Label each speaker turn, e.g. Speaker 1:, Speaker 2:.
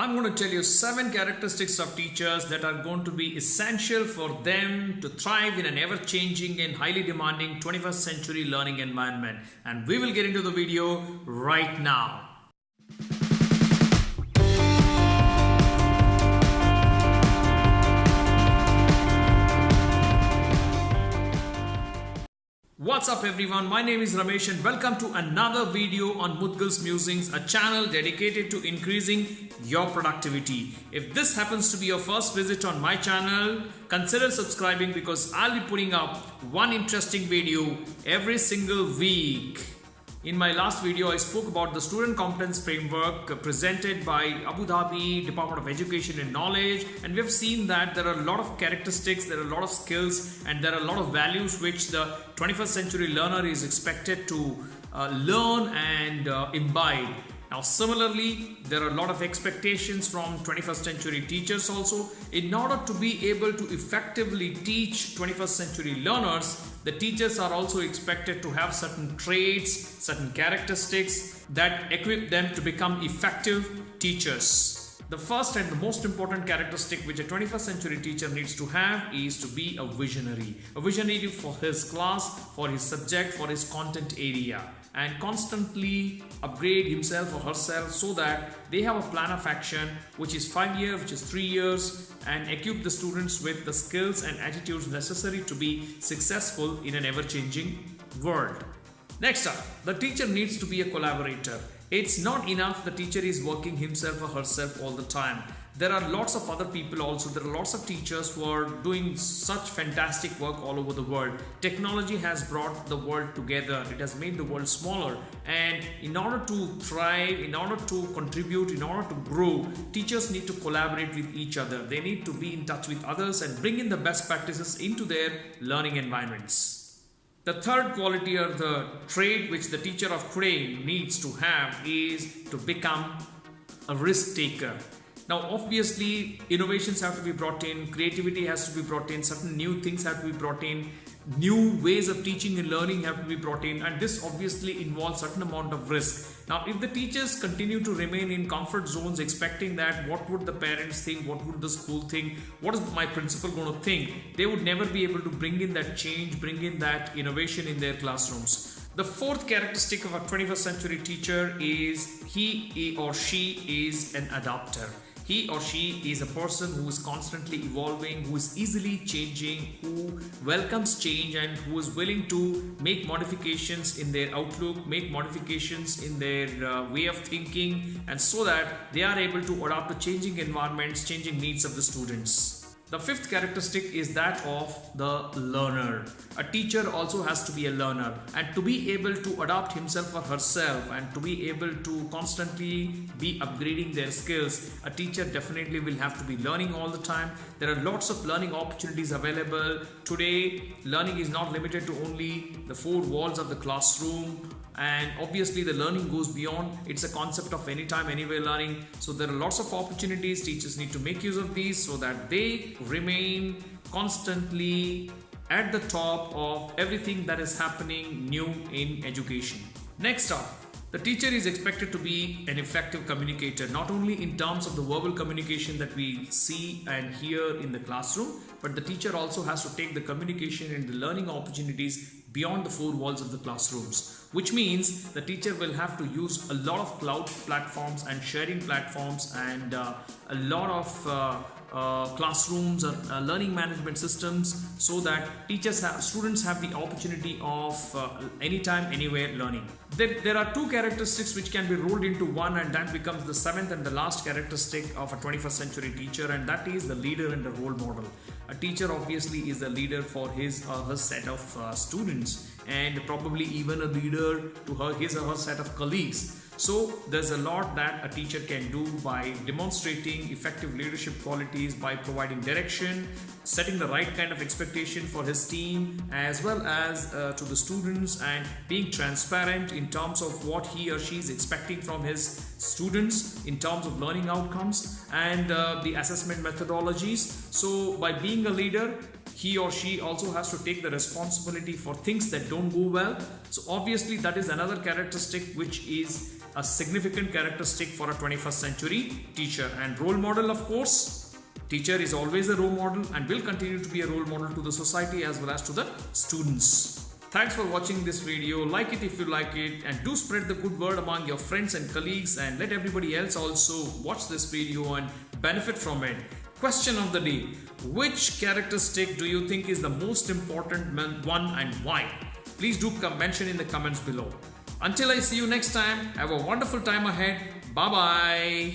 Speaker 1: I'm going to tell you 7 characteristics of teachers that are going to be essential for them to thrive in an ever-changing and highly demanding 21st century learning environment. And we will get into the video right now. What's up everyone, my name is Ramesh and welcome to another video on Mudgal's Musings, a channel dedicated to increasing your productivity. If this happens to be your first visit on my channel, consider subscribing because I'll be putting up one interesting video every single week. In my last video, I spoke about the student competence framework presented by Abu Dhabi Department of Education and Knowledge, and we've seen that there are a lot of characteristics, there are a lot of skills, and there are a lot of values which the 21st century learner is expected to learn and imbibe. Now similarly, there are a lot of expectations from 21st century teachers also. In order to be able to effectively teach 21st century learners, the teachers are also expected to have certain traits, certain characteristics that equip them to become effective teachers. The first and the most important characteristic which a 21st century teacher needs to have is to be a visionary. A visionary for his class, for his subject, for his content area, and constantly upgrade himself or herself so that they have a plan of action which is 5 years, which is 3 years, and equip the students with the skills and attitudes necessary to be successful in an ever-changing world. Next up, the teacher needs to be a collaborator. It's not enough the teacher is working himself or herself all the time. There are lots of other people also. There are lots of teachers who are doing such fantastic work all over the world. Technology has brought the world together. It has made the world smaller. And in order to thrive, in order to contribute, in order to grow, teachers need to collaborate with each other. They need to be in touch with others and bring in the best practices into their learning environments. The third quality or the trait which the teacher of today needs to have is to become a risk taker. Now obviously innovations have to be brought in, creativity has to be brought in, certain new things have to be brought in, new ways of teaching and learning have to be brought in, and this obviously involves certain amount of risk. Now if the teachers continue to remain in comfort zones expecting that what would the parents think, what would the school think, what is my principal going to think, they would never be able to bring in that change, bring in that innovation in their classrooms. The fourth characteristic of a 21st century teacher is he or she is an adapter. He or she is a person who is constantly evolving, who is easily changing, who welcomes change and who is willing to make modifications in their outlook, make modifications in their way of thinking, and so that they are able to adapt to changing environments, changing needs of the students. The fifth characteristic is that of the learner. A teacher also has to be a learner, and to be able to adapt himself or herself and to be able to constantly be upgrading their skills, a teacher definitely will have to be learning all the time. There are lots of learning opportunities available. Today, learning is not limited to only the 4 walls of the classroom. And obviously the learning goes beyond. It's a concept of anytime, anywhere learning. So there are lots of opportunities. Teachers need to make use of these so that they remain constantly at the top of everything that is happening new in education. Next up, the teacher is expected to be an effective communicator, not only in terms of the verbal communication that we see and hear in the classroom, but the teacher also has to take the communication and the learning opportunities beyond the 4 walls of the classrooms, which means the teacher will have to use a lot of cloud platforms and sharing platforms and a lot of classrooms and learning management systems so that students have the opportunity of anytime, anywhere learning. There are 2 characteristics which can be rolled into one, and that becomes the 7th and the last characteristic of a 21st century teacher, and that is the leader and the role model. A teacher obviously is a leader for his or her set of students, and probably even a leader to his or her set of colleagues. So there's a lot that a teacher can do by demonstrating effective leadership qualities, by providing direction, setting the right kind of expectation for his team as well as to the students, and being transparent in terms of what he or she is expecting from his students in terms of learning outcomes and the assessment methodologies. So by being a leader, he or she also has to take the responsibility for things that don't go well. So obviously that is another characteristic which is a significant characteristic for a 21st century teacher. And role model, of course, teacher is always a role model and will continue to be a role model to the society as well as to the students. Thanks for watching this video. Like it if you like it, and do spread the good word among your friends and colleagues, and let everybody else also watch this video and benefit from it. Question of the day: which characteristic do you think is the most important one and why? Please do mention in the comments below. Until I see you next time, have a wonderful time ahead. Bye bye.